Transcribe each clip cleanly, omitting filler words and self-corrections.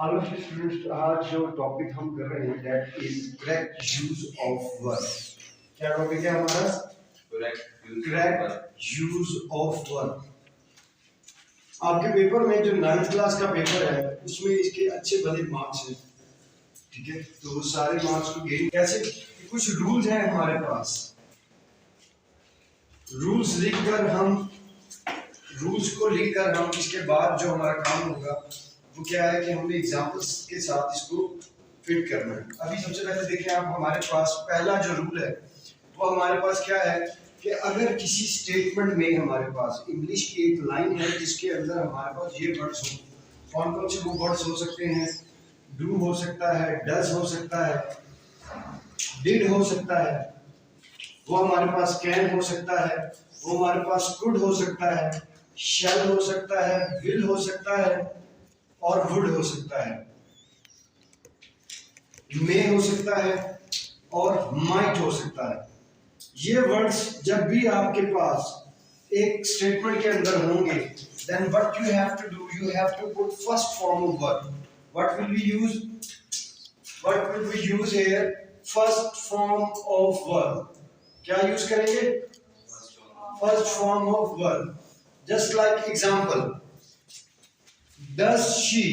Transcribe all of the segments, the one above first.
Hello students, आज जो topic हम कर रहे हैं that is correct use of verb. क्या टॉपिक है हमारा? Correct use of verb. आपके पेपर में जो 9th क्लास का पेपर है उसमें इसके अच्छे भले मार्क्स हैं, ठीक है? तो वो सारे मार्क्स को गेन कैसे? कुछ रूल्स हैं हमारे पास। रूल्स को लिखकर हम इसके बाद जो हमारा काम होगा वो क्या है कि हमने एग्जांपल्स के साथ इसको फिट करना है। अभी सबसे पहले देखिए आप, हमारे पास पहला जो रूल है वो हमारे पास क्या है कि अगर किसी स्टेटमेंट में हमारे पास इंग्लिश की एक लाइन है जिसके अंदर हमारे पास ये वर्ड्स हो, कौन कौन से वो वर्ड्स हो सकते हैं? डू हो सकता है, डज हो सकता है, डिड हो सकता है, वो हमारे पास कैन हो सकता है, वो हमारे पास कुड हो सकता है, शैल हो सकता है, विल हो सकता है और वुड हो सकता है, मे हो सकता है और माइट हो सकता है। ये वर्ड्स जब भी आपके पास एक स्टेटमेंट के अंदर होंगे then what you have to do, you have to put first form of verb. What will we use here? First form of verb. क्या यूज करेंगे? First form of verb. Just like example, does she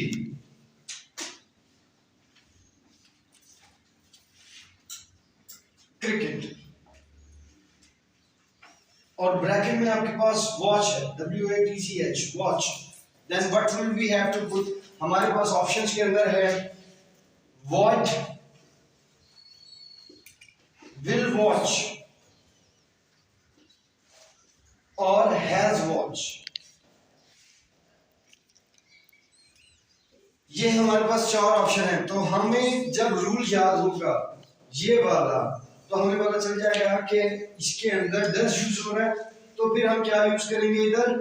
cricket? और bracket में आपके पास watch है, WATCH, watch. Then what will we have to put? हमारे पास options के अंदर है वॉच, विल वॉच और हैज वॉच। ये हमारे पास चार ऑप्शन है। तो हमें जब रूल याद होगा ये वाला तो हमें पता चल जाएगा कि इसके अंदर डज यूज हो रहा है, तो फिर हम क्या यूज करेंगे? इधर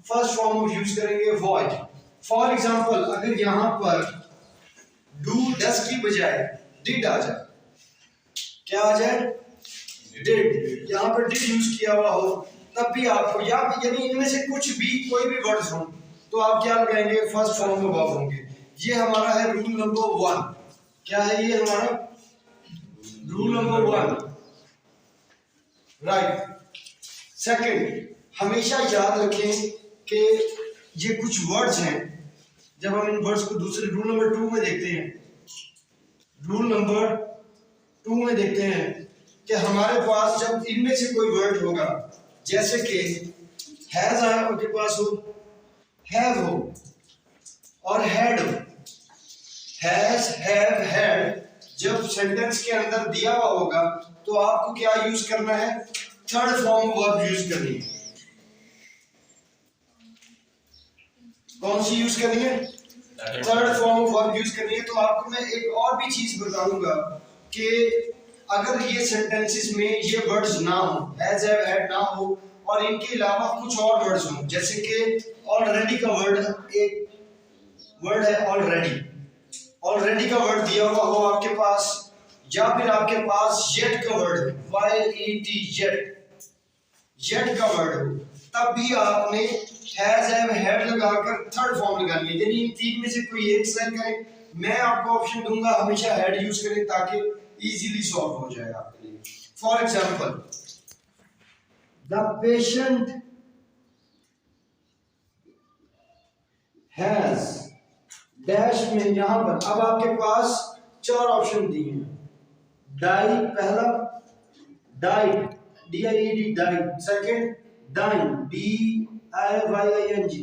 फर्स्ट फॉर्म यूज करेंगे वॉइड। फॉर एग्जांपल, अगर यहां पर डू डज की बजाय डिड आ जाए, क्या आ जाए? डिड। यहां पर डिड यूज किया हुआ हो तब भी आपको यानी इनमें से कुछ भी कोई भी वर्ड्स हो तो आप क्या लगाएंगे? फर्स्ट फॉर्म में वर्ब होंगे। ये हमारा है रूल नंबर 1। क्या है ये हमारा? Rule number 1, right. सेकंड, हमेशा याद रखें कि ये कुछ वर्ड्स हैं, जब हम इन वर्ड्स को दूसरे रूल नंबर 2 में देखते हैं, रूल नंबर 2 में देखते हैं कि हमारे पास जब इनमें से कोई वर्ड होगा, जैसे कि हैज आपके पास हो, हैव हो और हैड हो। हैज, हैव, हैड जब सेंटेंस के अंदर दिया हुआ होगा तो आपको क्या यूज करना है? थर्ड फॉर्म वर्ब यूज करनी है। कौन सी यूज करनी है? थर्ड फॉर्म वर्ब यूज करनी है। तो आपको मैं एक और भी चीज बताऊंगा कि अगर ये सेंटेंसेस में ये वर्ड्स ना हो, हैज, हैव, हैड ना हो और इनके अलावा कुछ और वर्ड्स हो, जैसे कि ऑलरेडी का वर्ड, एक वर्ड है ऑलरेडी, ऑलरेडी का वर्ड दिया हुआ हो आपके पास, या फिर आपके पास येट का वर्ड है, YET, येट का वर्ड हो, तब भी आपने हैज, हैव, हैड लगाकर थर्ड फॉर्म लगानी है। यानी इन तीन में से कोई एक सेलेक्ट करें। मैं आपको ऑप्शन दूंगा हमेशा हैड यूज करें ताकि इजीली सॉल्व हो जाए आपके लिए। For example, the patient has dash में, यहां पर अब आपके पास चार ऑप्शन दिए हैं। डाई पहला, died, DIED, died. Second, dying, DIYING।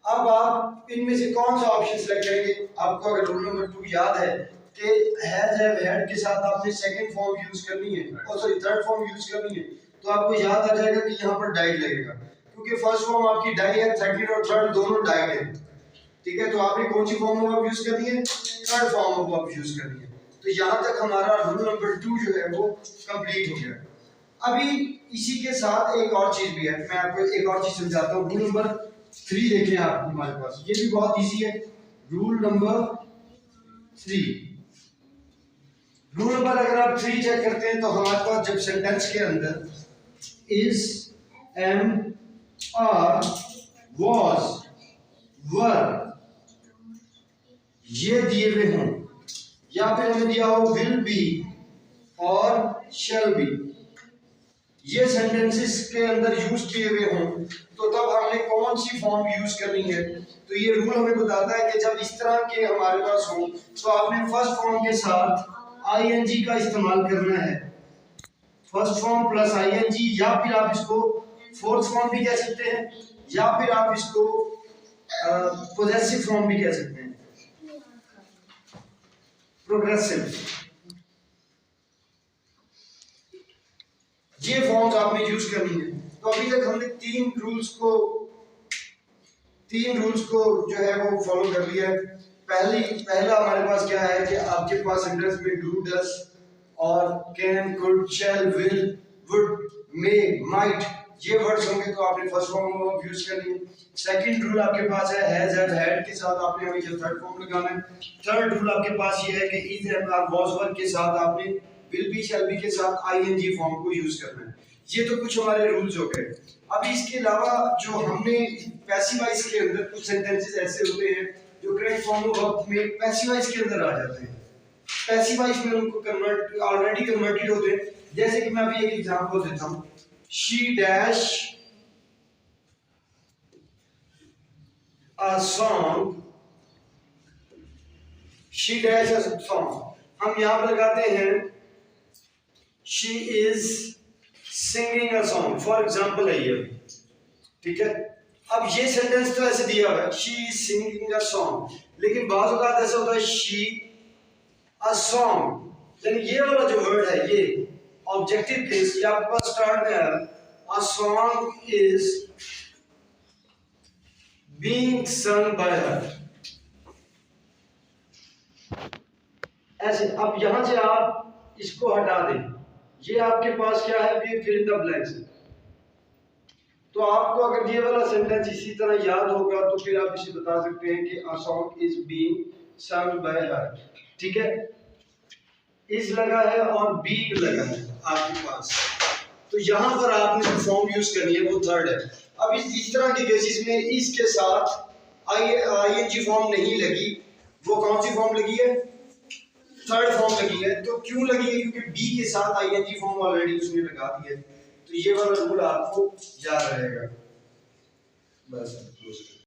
अब आप इनमें से कौन सा ऑप्शन सेलेक्ट करेंगे? आपको अगर रूल नंबर 2 याद है कि हैज, हैव, हैड के साथ आपने सेकंड फॉर्म यूज करनी है, और सॉरी थर्ड फॉर्म यूज करनी है, तो आपको याद आ जाएगा कि यहाँ पर डाइड लगेगा, क्योंकि फर्स्ट फॉर्म आपकी डाई है, सेकंड और थर्ड दोनों डाइड है, ठीक है? तो आपने कौन सी फॉर्म ऑफ वर्ब यूज करनी है? Third form of verb use करनी है। तो यहां तक हमारा रूल नंबर 2 जो है वो कंप्लीट हो गया। अभी इसी के साथ एक और चीज भी है, मैं आपको एक और चीज समझाता हूं। रूल नंबर 3 देखें आप हमारे पास, ये भी बहुत इजी है। रूल नंबर 3, रूल नंबर अगर आप 3 चेक करते हैं तो हमारे पास जब सेंटेंस के अंदर is, am, are, was, were ये दिए हुए हों, या फिर हमें दिया हो विल बी और शैल बी, ये सेंटेंसेस के अंदर यूज किए हुए हों, तो तब हमने कौन सी फॉर्म यूज करनी है? तो ये रूल हमें बताता है कि जब इस तरह के हमारे पास हो तो आपने फर्स्ट फॉर्म के साथ आईएनजी का इस्तेमाल करना है, फर्स्ट फॉर्म प्लस आईएनजी, या फिर आप इसको फोर्थ फॉर्म भी कह सकते हैं, या फिर आप इसको पोजेसिव फॉर्म भी कह सकते हैं, प्रोग्रेसिव। ये फॉर्म्स आपने यूज करनी है। तो अभी तक हमने तीन रूल्स को जो है वो फॉलो कर लिया है। पहला हमारे पास क्या है कि आपके पास सेंटेंस में डू, डज और can, could, shall, will, would, may, might, ये वर्ड्स होंगे तो आपने फर्स्ट फॉर्म यूज करनी है। सेकंड रूल आपके पास है हैज, हैव, हैड के साथ आपने हमेशा थर्ड फॉर्म लगाना है। थर्ड रूल आपके पास ये है कि इज, हैव और वाज वर के साथ आपने विल बी, शैल बी के साथ आईएनजी फॉर्म को यूज करना है। ये तो कुछ हमारे रूल्स हो गए। अब इसके अलावा जो हमने पैसिव वॉइस के अंदर कुछ सेंटेंसेस ऐसे होते हैं जो करेक्ट फॉर्म वर्ब में पैसिव वॉइस के अंदर आ जाते हैं, पैसिव वॉइस में उनको कन्वर्ट ऑलरेडी कन्वर्टेड होते हैं। जैसे कि मैं अभी एक एग्जांपल देता हूं, she dash a song, she dash a song, हम यहां पर लगाते हैं she is singing a song, for example है ये, ठीक है। अब ये सेंटेंस तो ऐसे दिया हुआ है she is singing a song, लेकिन बाज़ औक़ात ऐसा होता है शी अ सॉन्ग, यानी ये वाला जो वर्ड है ये ऑब्जेक्टिव केस, ये आपके पास स्टार्ट में है a song is being sung by her, ऐसे। अब यहां से आप इसको हटा दें, ये आपके पास क्या है, फिर इन द ब्लैंक्स है। तो आपको अगर ये वाला सेंटेंस इसी तरह याद होगा तो फिर आप इसे बता सकते हैं कि a song is being sung by her, ठीक है। is लगा है और being लगा है आपके पास, तो यहाँ पर आपने जो फॉर्म यूज करनी है वो थर्ड है। अब इस तरह के केसेस में is के साथ ing फॉर्म नहीं लगी, वो कौन सी फॉर्म लगी है? थर्ड फॉर्म लगी है। तो क्यों लगी है? क्योंकि बी के साथ आईएनजी फॉर्म ऑलरेडी उसने लगा दी है। तो ये वाला रूल आपको याद रहेगा। बस।